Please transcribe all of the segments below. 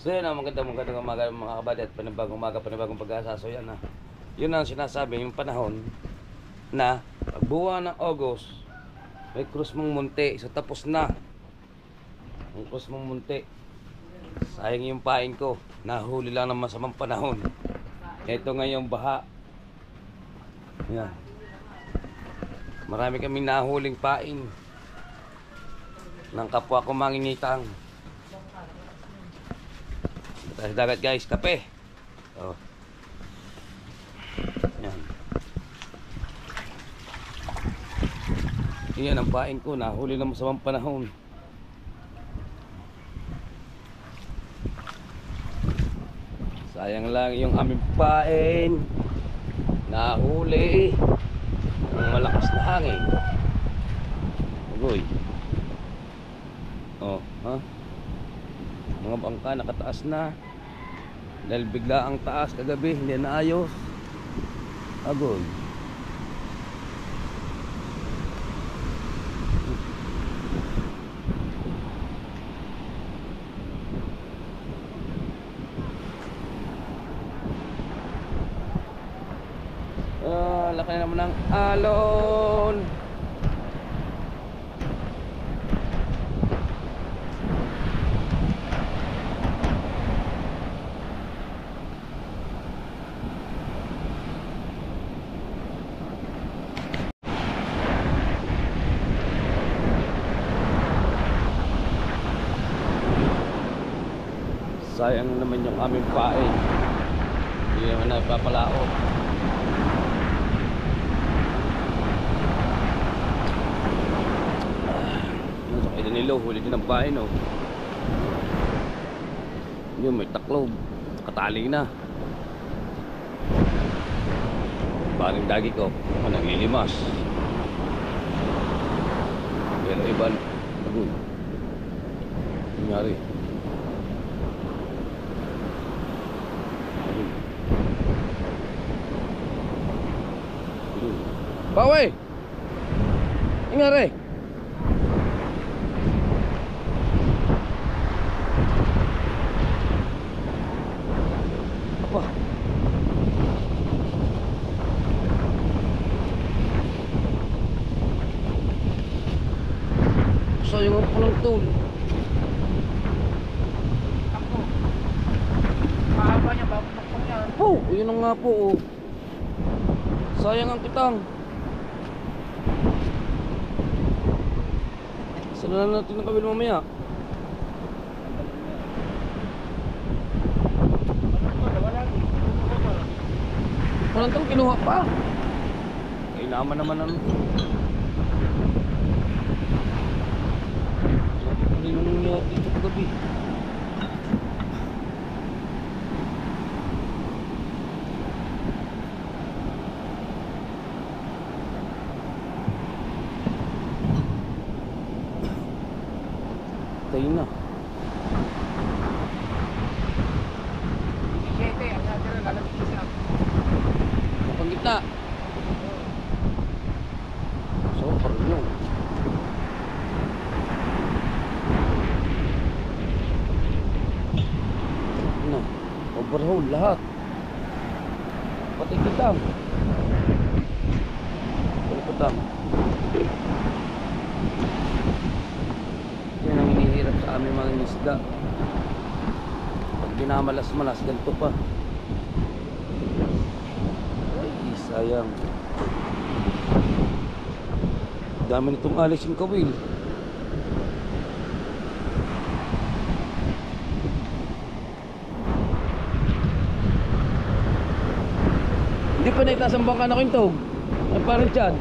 So yun ang magandang umaga mga kabady at panibagong umaga, panibagong pag-asa. So yan yun ang sinasabi, yung panahon na pagbuwan ng August may krus mong munti. So tapos na yung krus mong munti. Sayang yung pain ko, nahuli lang ng masamang panahon. Ito ngayong baha. Yan. Marami kaming nahuling pain ng kapwa ko mangingitang. Sa dagat guys, kape. Oh. Yan. Yan ang pain ko, nahuli ng masamang panahon. Sayang lang yung aming pain, nahuli ng malakas na hangin. Ugoy. Oh, ha? Mga bangka nakataas na dahil bigla ang taas kagabi, hindi na ayos. Agoy. Laki na naman ng alon. Sayang naman yung aming pain, hindi naman na ipapalaot. Sa Danilo, huli din ang pain, oh. Yun, may taklog, katali na. Paring dagi ko, naglilimas. Pero iba, nagul. Nangyari. Bawe! Ingare! Apa? Sayang ang pulang tool. Ako. Mahaba niya, babunok niya. Oh, yun ang nga po, oh. Sayang ang kitang. Saan na natin ang kabil mamaya? Walang tong kinuha pa. Kainaman naman ano. Hindi mo nangyari dito kagabi. Tayo na. 7, ang natira, lalagay siya. Napang gitna. So, parang yun. Ano? Overhaul lahat. Pati kitang. Pati kitang. Yan ang hinihirap sa aming mga isda. Pag binamalas-malas, ganito pa. Ay, sayang. Dami nitong alis yung kawil. Hindi pa naitaas ang bangka na kwintog. Ay parang dyan.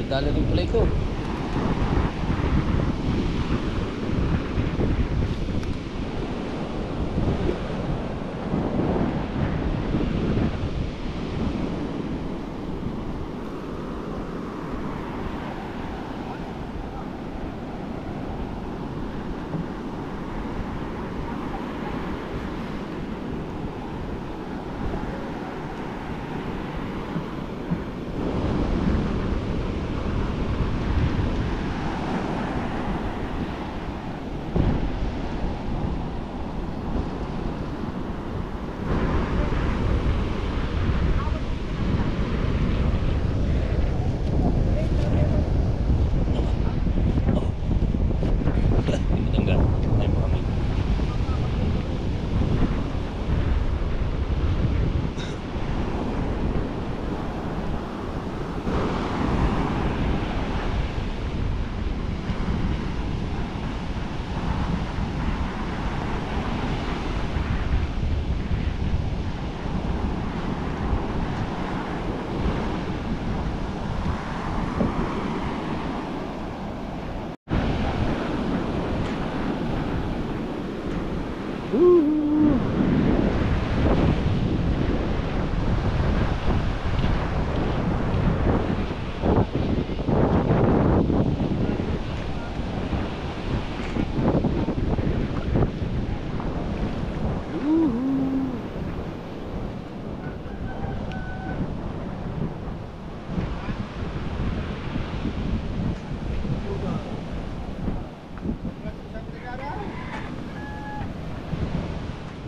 Dala rin pala ito.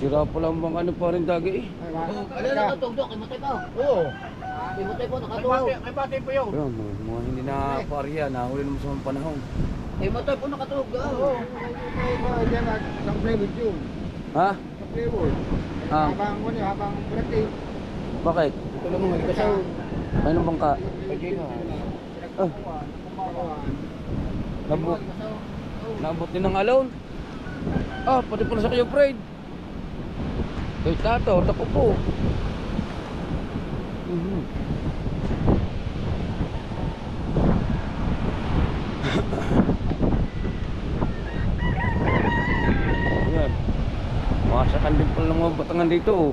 Sira pa lang bang ano pa rin dagi eh. Ano na natugdok? Kay Matay pa. Oo. Kay Matay po, May nakatuwa. bati po yun. Ayun, mga hindi na pariya, nahuli naman sa mga panahon. Kay Matay po, nakatuwa. Oo. Diyan na, isang plywood yun. Ha? Isang plywood. Ah. Habang break Bakit? ito lang mga ligasaw. Ano bang ka? Pwede na. Ah, nabot. Nabot din ng alon. Ah, pati pala sa kayo, Fred. Kay Tato, tako po. Ayan. Masakan din pala ng mga batangan dito. Oh.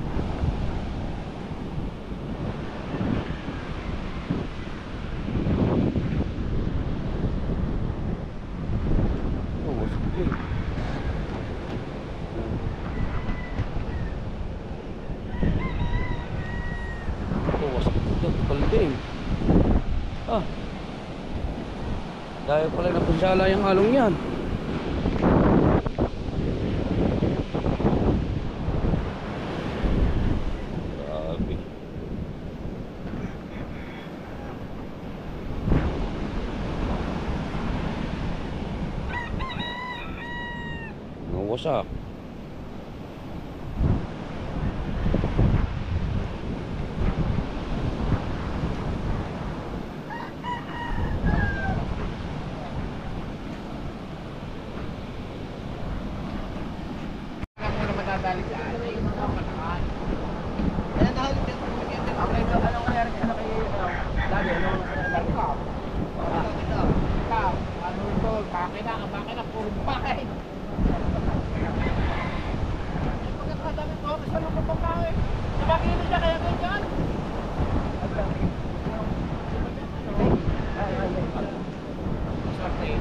Oh, wasak din. Oh, wasak din. Tukal din. Ah. Dahil pala napunsala yung along yan. Grabe. Nawasak. Kaya mo na madadali sa ano yung mga panahan. Kaya nahal din. Anong nangyari ano kay Daddy? Daddy ka? Ikaw, ano ito? Makina, puro bakit? Pagkakadami ko, kasi ano pa bakit? Nabakili siya kaya ganyan? Sorte.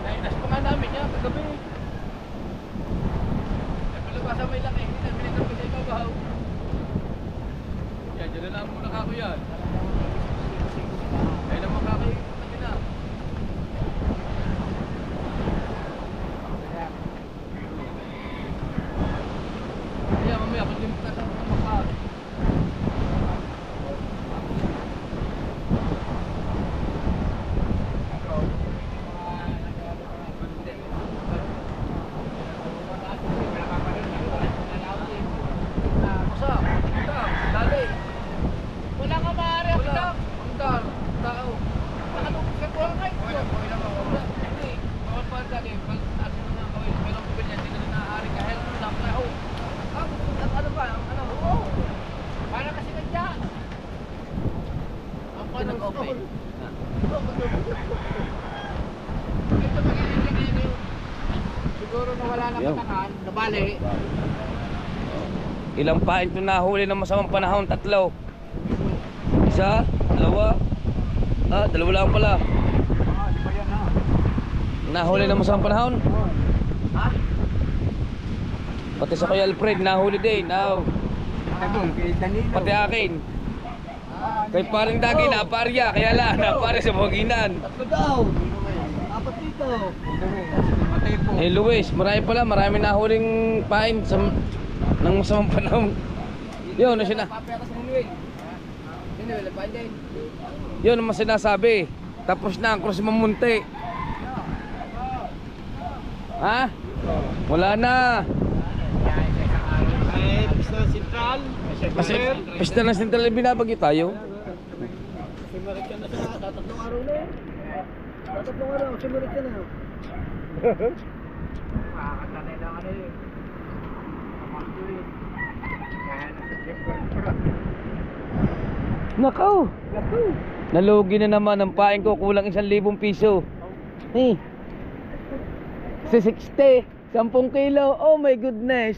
Nainas pa nga namin yan, kagabi. Eh, palabasa may laki, hindi na binigyan ko sa ibabaw. Yan, dyan na lang muna kako yan. Kaya naman kako yung na. Kaya mamaya, kung limit na sa maka. Wala ka maaari ako lang. Andar, tao. Nakatulog sa buwan kayo. Hindi. Bawal pa dali. At mga kawin. Pero kung ganyan, hindi na naaari kahit lang na ako. Ano ba? Ano? Oo. Para kasi nagya. Ang Pinag-open. Ito magiging yun. Siguro na wala na Yaw. patakan. Nabali. Ilang pain ito nahuli ng masamang panahon? 3. Isa, dalawa. Ah, dalawa lang pala. Di ba yan ha? Nahuli ng masamang panahon. Ha? Pati sa Kuya Alfred, nahuli din. Now, Kay Danilo. pati akin. Kay paring dagi, naparya. Kaya lang, naparya sa buhaginan. Tatlo daw. Apat dito. Matay po. Eh, Luis, marami nahuling pain sa ng masamang panahon. Yun, ano sina? Paperas ng Luwin. Sino, wala pa din. Yun ang sinasabi. Tapos na ang Cruz Mamunti. Ha? Wala na. Ay, Pista Central. Kasi pista ng Central ay binabagyo tayo. Simulit ka na sa tatlong araw na. Tatlong araw, simulit ka na. Makakatanay lang ano yun. Kamaktuin. Kaya nasa Jeffrey. Nakaw. Nalugi na naman ang pain ko, kulang 1,000 piso. Eh. Si 60, 10 kilo. Oh my goodness.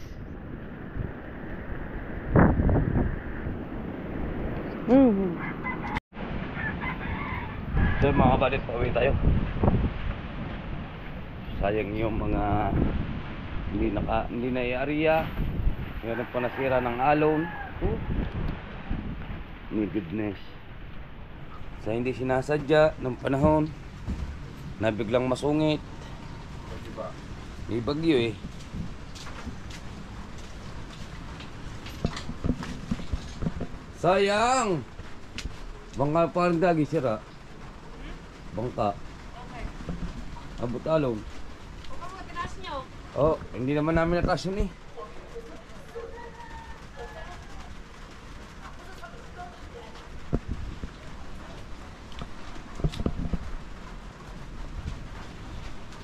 So mga kabalit, pauwi tayo. Sayang yung mga hindi na i-area. Meron pa nasira ng alon. Oh. My goodness. Sa hindi sinasadya ng panahon na biglang masungit. May bagyo eh. Sayang! Bangka parang dagi sira. Bangka. Okay. Abot alon. O kamo, tinaas nyo. Oh, hindi naman namin natas yun eh.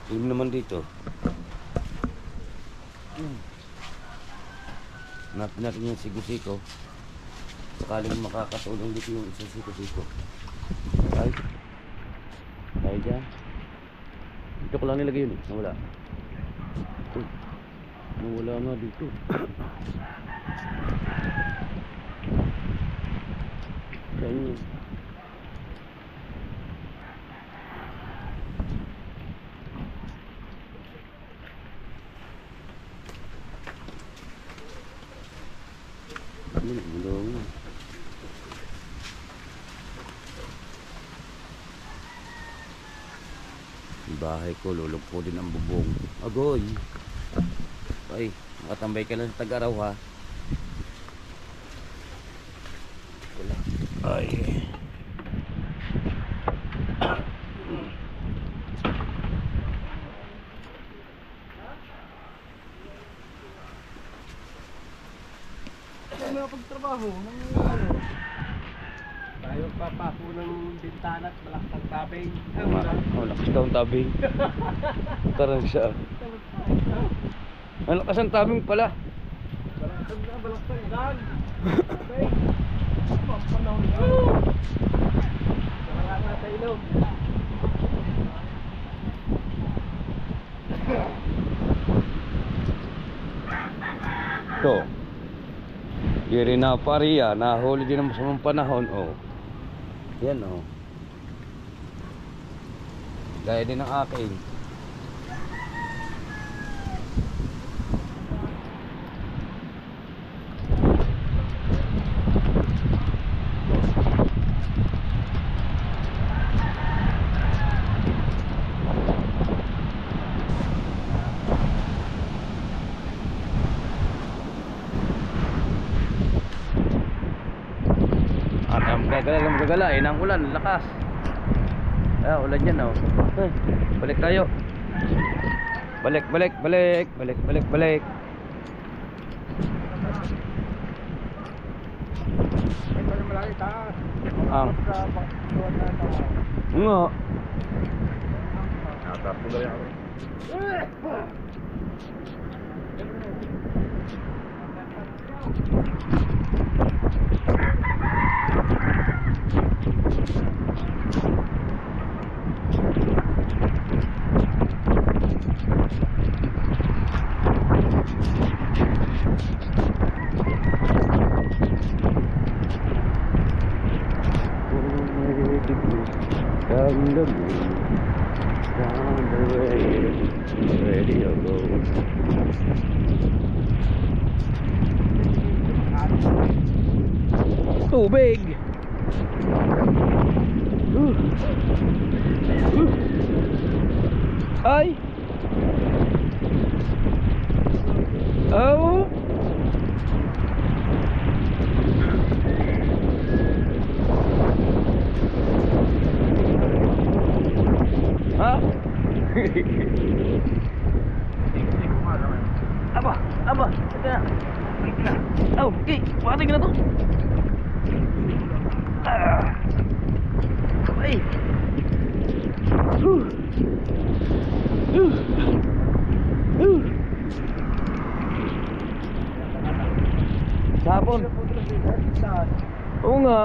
Ilim naman dito. Hanapin natin yung sigo-siko. Sakaling makakatulong dito yung isang siko-siko. Ay. Ay dyan. Dito ko lang nilagay yun eh. Nawala. Ito. Nawala nga dito. Yan yun. Gulong. Yung bahay ko, lulugpo din ang bubong. Agoy! Ay, makatambay ka lang sa Tag-Araw ha. Wala. Ay. May pagtrabaho ng ano. Tayo papako ng bintana at malakas tabing. Oh, lakas daw ang tabing. Tarang siya. Ang lakas ang tabing pala. Balaktag dan. Tabing. Panahon na. Wala na sa ilog. Ito. Yuri na pariya, nahuli din naman sa mga panahon. Oh. Yan oh. Gaya din ng akin. Magagala, eh, ng ulan, lakas. Ulan yan oh. Ay, balik tayo. Balik. Ito yung malaki taas. Ang. Nga. Tapos na yan. Radio goes. Tubig. Ay. Oh. Ha? Aba, ito na. Oh, okay, pating na to. Ay. Sabon. Oo nga.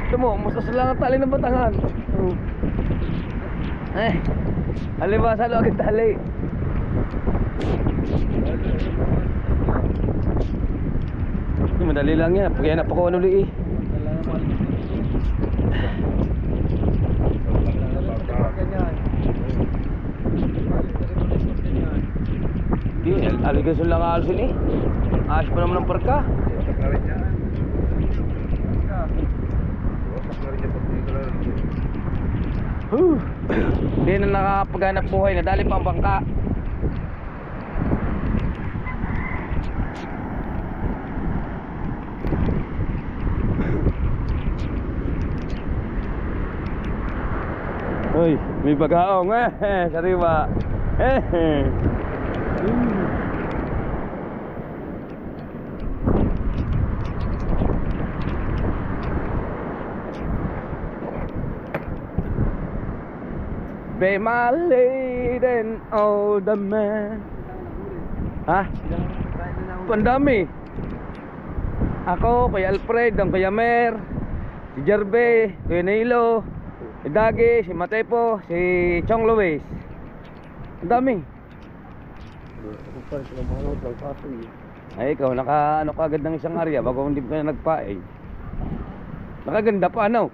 Ito mo, masas lang ang tali ng batangan. Alibasa lo agad tali. Madali lang yan, pag yan napakuha uli eh. Aligasyon lang alos yun eh. Ayos pa naman ng parka. Wasak na rin yan. Wasak na rin yan pag dito lang. Hindi na nakakapaghanap buhay. Nadali pa ang bangka. Uy, may bagaong sariwa. Be my lady and all the man. Ha? Pandami. Ako, Kuya Alfred, ang Kuya Mer, si Jerbe, Kuya Nilo, si Dagi, si Matepo, si Chong Luis. Ang dami. Ay, ikaw, ano ka agad ng isang area bago hindi ka na nagpae. Nakaganda pa, ano?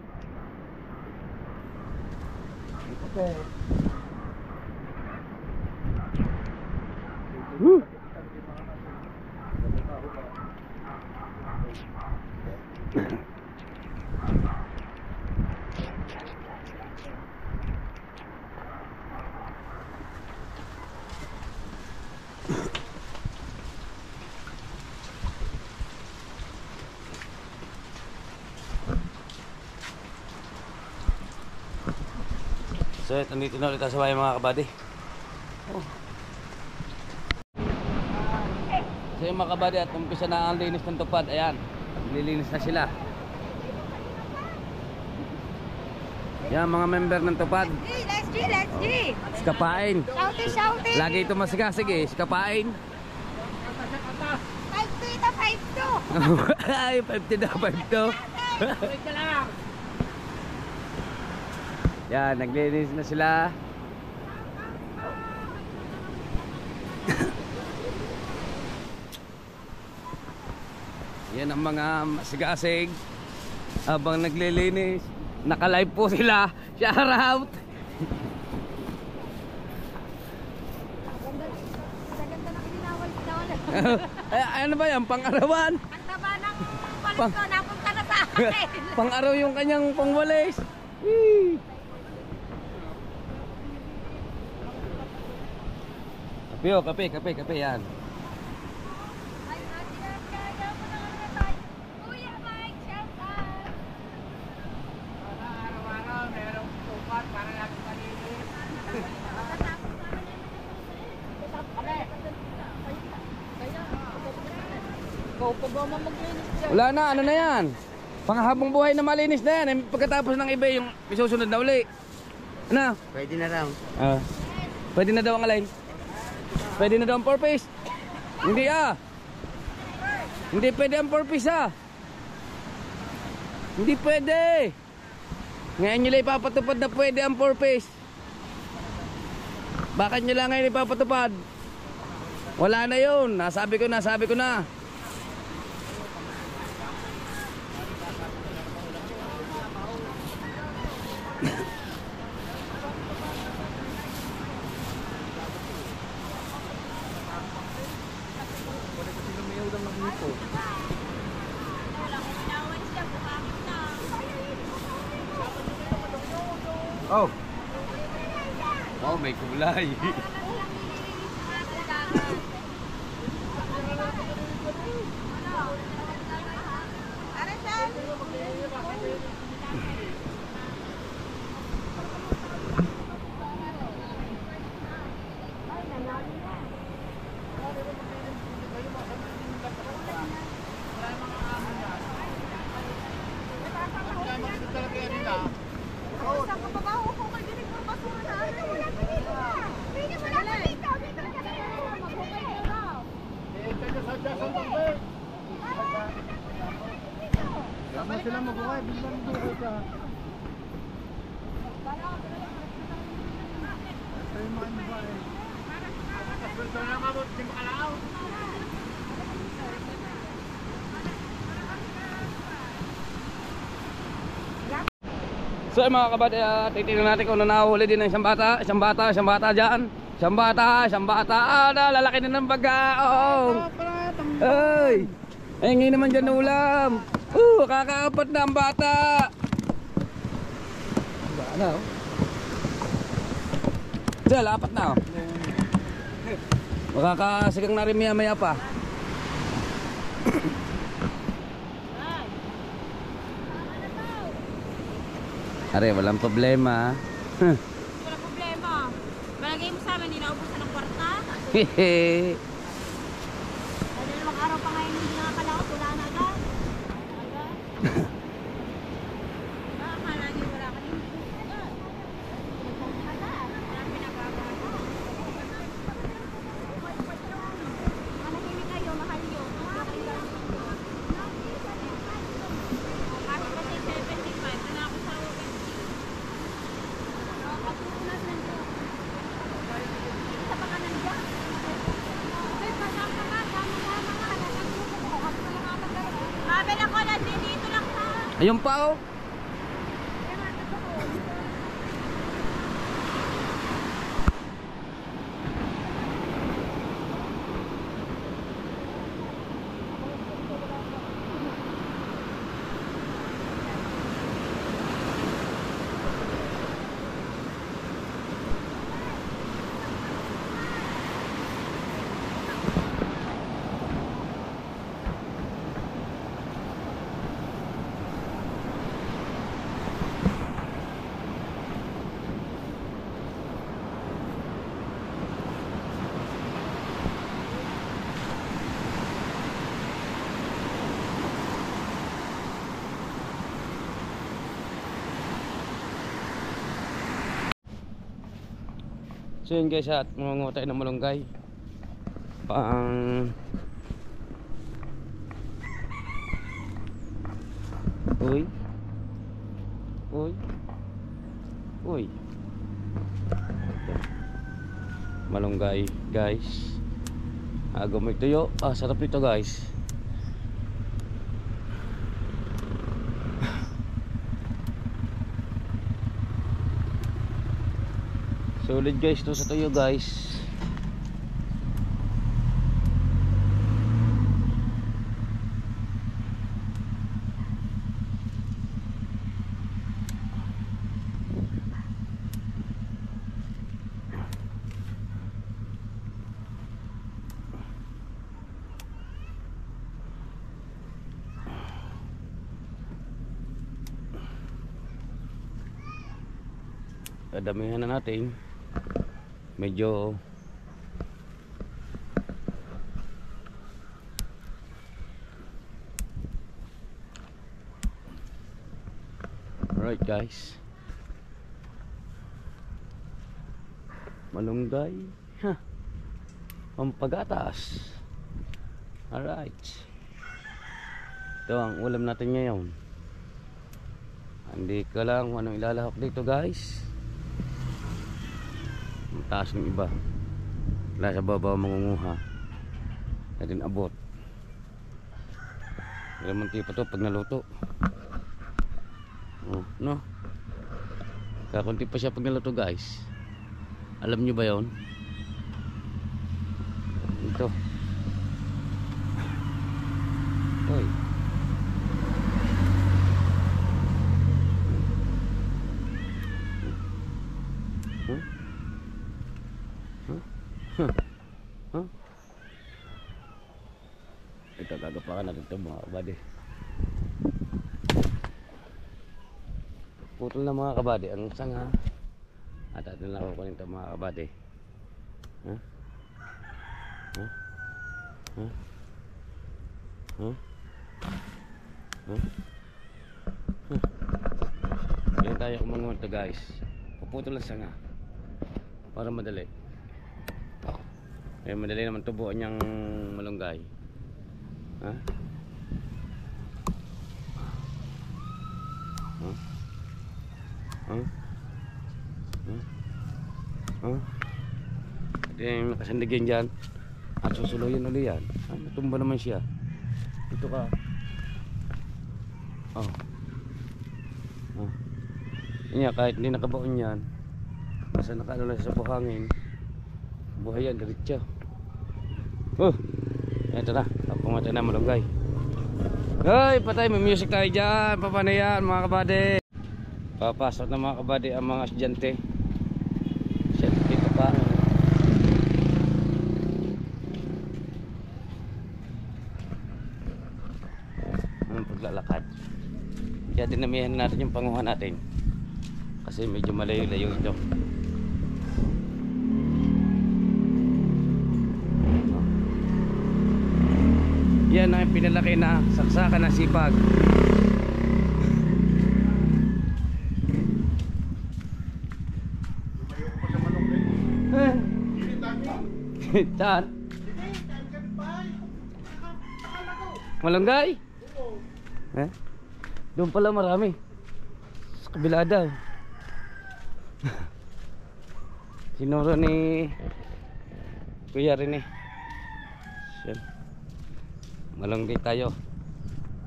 Okay. Woo! So, nandito na ulit sa bahay mga kabady. So yung mga kabady, at umpisa na ang linis ng tupad. Ayan, nililinis na sila. Yan mga member ng tupad. Let's G. Iskapain. Shouting. Lagi ito masigasig eh, iskapain. 5-2 ito, 5-2. Ay, 50 na, 50. Yan, naglinis na sila. Yan ang mga masigasig habang naglilinis. Naka-live po sila. Shout out. Ganda na kininawal. Ano ba yan? Pang-arawan? Ang taba ng palit ko, napunta na sa akin. Pang-araw yung kanyang pangwalis. Kape yan. Ay, ate, kaya mo na nga tayo. Kuya Mike, shout out. Araw-araw, merong tupat para lagi malinis. Ikaw pa ba maglinis dyan? Wala na, ano na yan? Panghabang buhay na malinis na yan. Pagkatapos ng iba yung isusunod na uli. Ano? Pwede na raw. Pwede na daw ang alay. Pwede na daw ang 4-piece. Hindi ah. Hindi pwede ang 4-piece ah. Hindi pwede. Ngayon nyo lang ipapatupad na pwede ang 4-piece. Bakit nyo lang ngayon ipapatupad? Wala na yun. Nasabi ko na. Oh. Oh, may kulay. Tama sila mag-uwi, biglang mag-uwi ka. Ito yung mga iba eh. Ito na mabot, di makalaaw. So mga kabady, titignan natin kung nahuli din ng isang bata dyan. Siyang bata. Lalaki na ng bagaong. Ay! Ay, ngayon naman dyan ulam. Kakaapat na ang bata. Bata, oh. Dahil, apat na, oh. Makakasigang na rin maya pa. Are, walang problema. Wala problema. Balagay mo sa amin, ninaubusan ng kwarta. Hehe. Dahil dalawang araw pa ngayon hindi nakakalakot, wala na agad. Akala niyo wala ka din. Wala pinagagawa ka. Manahimik kayo, mahal nyo. Kasi kasi 75, na ako sa 50. Sa pakanan dyan. Mabel ako lang din dito lang sa... Ayun pa, oh. So yun guys, at mangunguha tayo ng malunggay. Uy. Malunggay guys. Gamay tuyo. Sarap nito guys. Solid guys to sa tuyo guys. Dadamihan na natin. Medyo alright guys, malunggay pampagatas. Alright, ito ang ulam natin ngayon. Hindi ka lang kung anong ilalahok dito guys. Ang taas ng iba. Wala sa baba mangunguha. Natin abot. Ilang munti pa to pag naluto. No? Kakunti pa siya pag naluto guys. Alam nyo ba yon? Ito. Hoy. Ito gagapakan natin ito mga kabady. Putol na mga kabady ang sanga. At atin lang ako kunin ito mga kabady. Yan tayo kumangon ito guys. Puputol ang sanga para madali. Madali naman tubuan niyang malunggay. Ito yung nakasandigin dyan. At susuluyin ulit yan. Natumba naman siya. Ito ka. Yan, kahit hindi nakabaon yan, basta nakaalala sa buhangin, Buhay yan, diretso. Ito na. Tapong natin na malunggay. Hoy, patay, may music tayo dyan. Paano yan mga kabady? Papasok na mga kabady ang mga estudyante. Dito pa. Anong paglalakad? Kaya dinamihan natin yung panguhan natin. Kasi medyo malayo-layo ito. Yan ang pinalaki na saksakan ng sipag. Saan? Malunggay? Doon pala marami. Sa kabila daw. Sinuro ni Kuya Rene. Siyan. Malunggay tayo.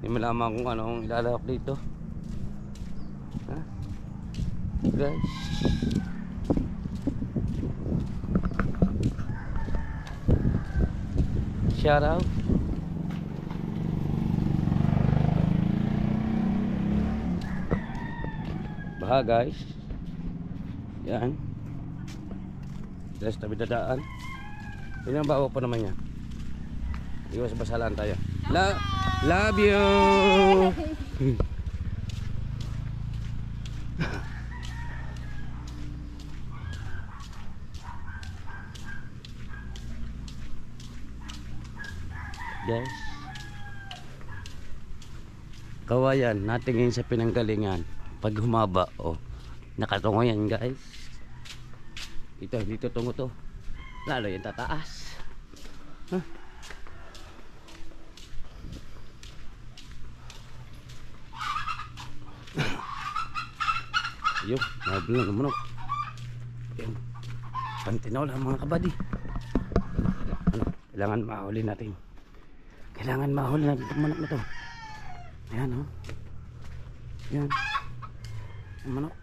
Hindi malaman kung anong ilalawak dito. Ha? Guys. Shout out. Baha guys. Yan. Terus tabi dadaan. Ini ang bawa pa naman yan. Iwas basalan tayo. Love you. Guys, kawayan natingin sa pinanggalingan. Pag humaba, nakatungo yan guys. Dito tungo to. Lalo yung tataas. Huh? Ayun, nabilang ng manok. Ayun, pantinaw lang mga kabady. Kailangan mahuli natin. Kailangan mahuli natin itong manok na to. Ayan Ayan. Ang manok.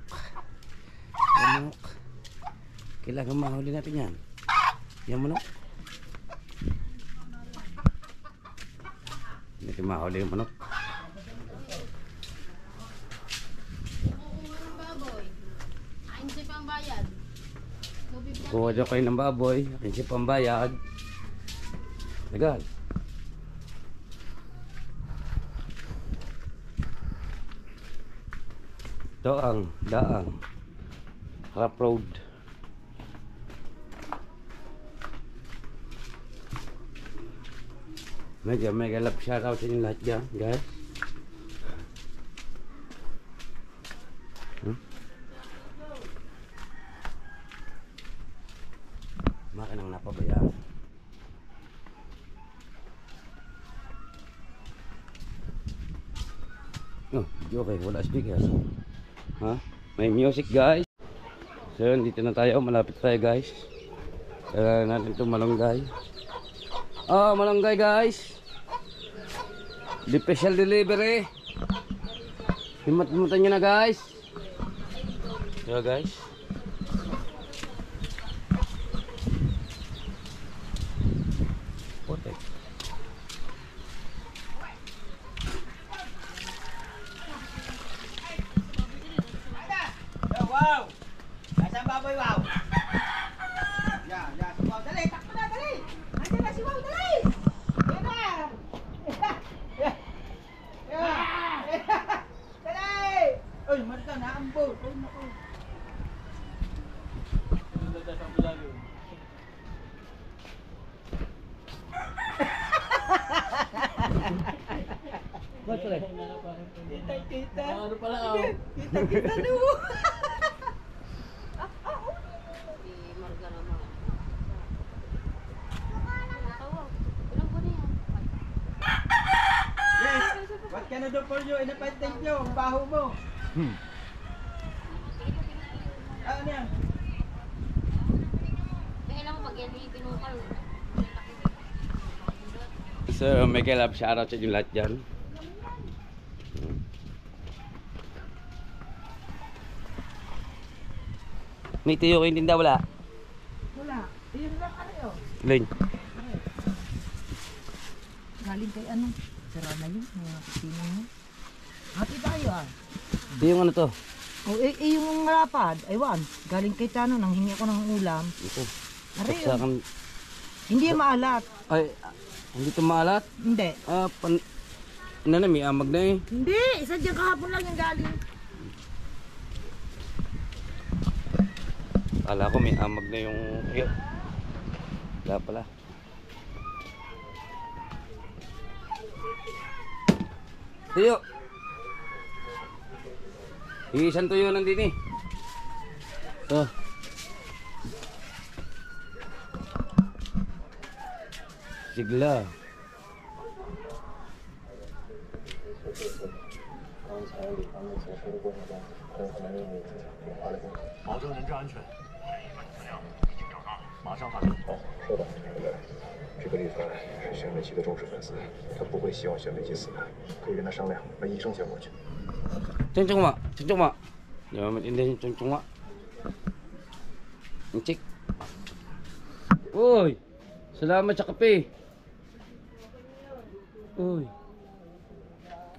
Ang manok. Kailangan mahuli natin yan. Yan manok. Hindi natin mahuli yung manok. Kuha dyan kayo ng baboy. Akin si pambayad. Legal. Ito ang daang Harap Road. Mega love shout out sa inyo lahat dyan guys. Maka nang napabayaan. Okay, wala speakers. May music guys. So yun, dito na tayo, malapit tayo guys. Kailangan natin itong malunggay. Malunggay guys. Special delivery. Himat-himutan nyo na guys. So guys. Potek. Wow! Nasaan baboy, wow? Ya, si wow, dali, takbo na, dali! Nandiyan na si wow, dali! Yan na! Dali! Uy, marita na, ambol! Uy, naku! Ba't pala? Kita! Ano pala ako? Kita no! What can I do for you? And if I thank you, ang baho mo. Ano yan? Kailangan mo pag yan pinukal. So mega love shout out sa inyo lahat dyan. May tuyo kayong tinda wala? Wala. Yun lang ano. Ling. Galing kay ano? Sira na yun. Mga kusina mo. Hati tayo ah. Di yung ano to? O yung rapad. Aywan. Galing kay Tano. Nang hingi ako ng ulam. Ito. Ari yun. Saksakan. Hindi maalat. Ay, hindi to maalat? Hindi. Ano na, may amag na eh. Hindi. Isa dyan kahapon lang yung galing. Kala ko may amag na yung... Yun. Wala pala. Tuyo! Isang tuyo nandito eh. Ito. Sigla. 保证人质安全。马上发令。哦，收到。这个李凡是玄美琪的忠实粉丝，他不会希望玄美琪死的，可以跟他商量，把医生先过去。 Cungcung mak, cungcung mak. Jangan indah cungcung mak. Cik. Uy, salamat sa kape. Uy,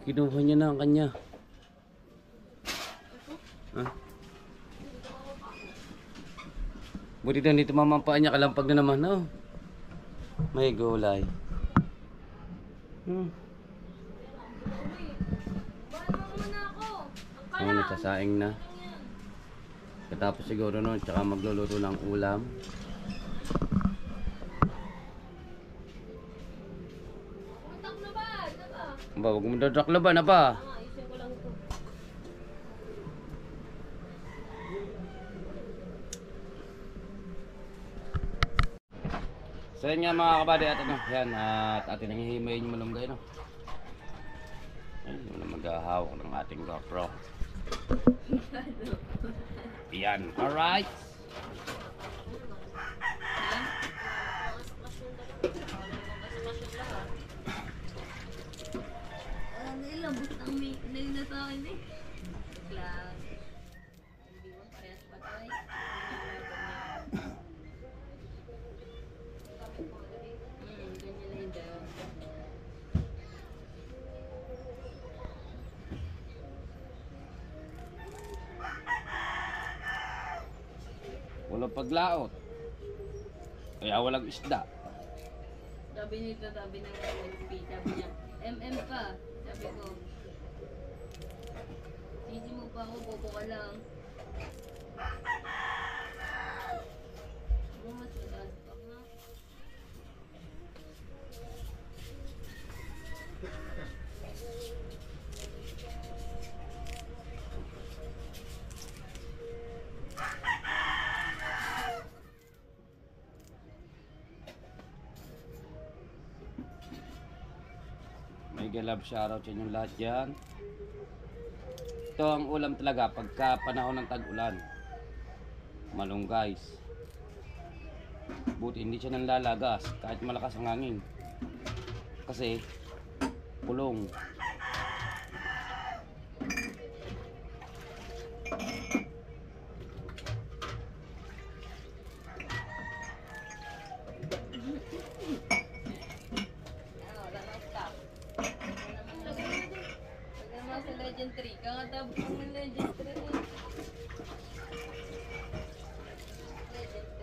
kinuha niya na ang kanya. Ha? Buti na dito mamampaan niya, kalampag na naman. Oh. May gulay. Nagsasaing na. Katapos siguro nun, tsaka magluluto ng ulam. Ba, huwag mo dadakla ba na ba? So yun nga mga kabady at ano, yan at atin nangihimayin yung malunggay no. Ayun yung maghahawak ng ating GoPro. Yan, alright. Nailabot ang mail na sa akin eh. Lang. Hindi mo parehas patay. Ganyan lang daw. Walang paglaot. Kaya walang isda. Sabi nito, sabi ng MMP, sabi niya, MM pa. Sabi ko, sisi mo pa ako, bobo ka lang. Ano mas mataas pa nga? May galab shoutout sa inyong lahat dyan. Ito ang ulam talaga pagka panahon ng tag-ulan. Malunggay. Buti hindi siya nanlalagas kahit malakas ang hangin. Kasi pulong. Sa Legend 3, kakatapos ng Legend 3 eh. Legend 3.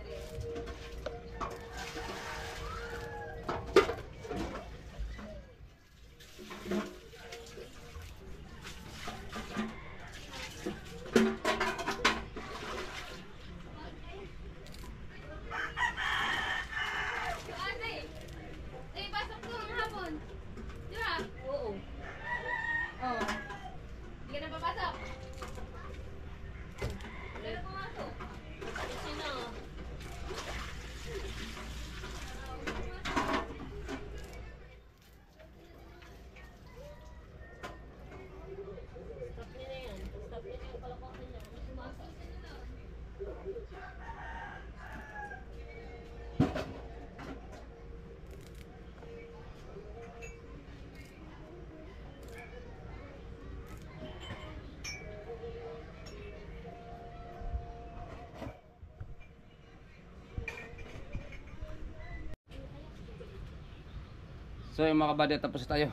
So yung mga kabady, tapos tayo.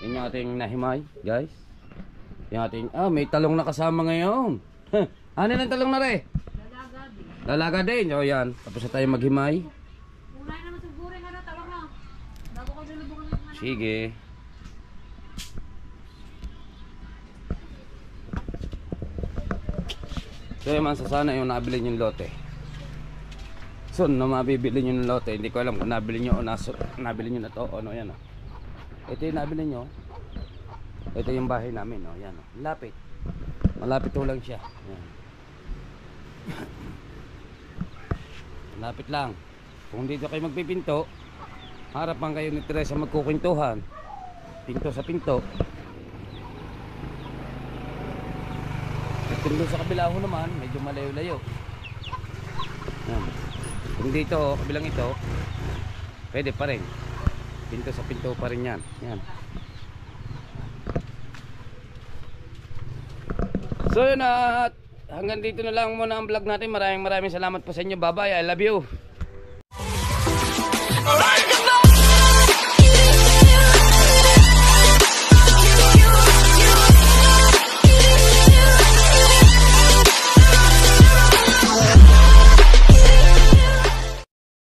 Yun yung ating nahimay, guys. Yung ating, may talong na kasama ngayon. Ano ng talong na rin? Dalaga din. O yan, tapos na tayo maghimay. Unay naman siguro nga na tawag na. Bago ko lulubungan ng ano. Sige. So yung masasana yung nabili yung lote. So na mabibili nyo ng lote, hindi ko alam kung nabili nyo o nabili nyo na to o ano yan. Ito yung nabili nyo. Ito yung bahay namin. Yan, lapit. Malapit to lang siya. Yan. Malapit lang. Kung dito kayo magpipinto, harapan kayo ni Teresa magkukwentuhan. Pinto sa pinto. At kung doon sa kabilang naman, medyo malayo-layo. Yan. Kung dito, kabilang ito, pwede pa rin. Pinto sa pinto pa rin yan. Yan. So yun, hanggang dito na lang muna ang vlog natin. Maraming salamat po sa inyo. Bye bye, I love you.